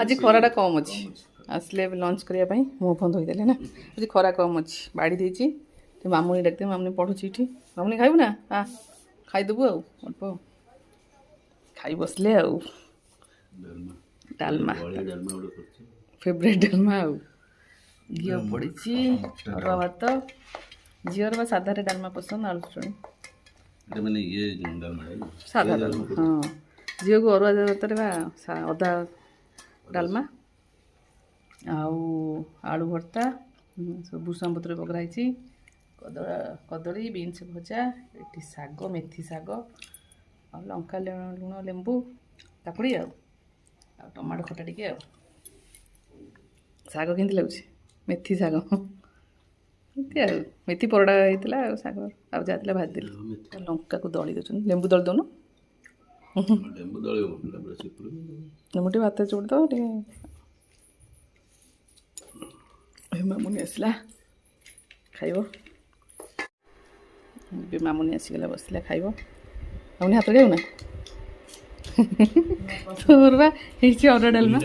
आज खराटा कम अच्छी आसले लंच करने मुँह फंद होदेले ना आज खरा कम अच्छी बाड़ी देती मामुनी डाकते मामुनी पढ़ुची ये मामुनी खाइबू ना आ खाईदेबू अल्प खाई बसले डालमा फेवरेट डालमा घी पड़ी अरुआ भात झीर बा साधा डालमा पसंद आलू चटनी साधा डालमा हाँ झील को अरुआ भात अदा डालमा आलू भर्ता सब भूषण पत्र पकड़ाई कदली बीन्स भजा ये शाग मेथी शाग लंका लुण लेंबू काकुड़ी टमाटो खटा टिके शाग केमती लगुच मेथी शाग मेथी परड़ा होता शाग आउ जहाँ भाजी लंका को दली दे लेंबू दली दौन लेंबू टे भात चोड़ दो मामुनी आसला खाइब मामुनी आसीगला बसला खाइब मामुनी हाथ खाइब ना तोर बा अरुआ डालमा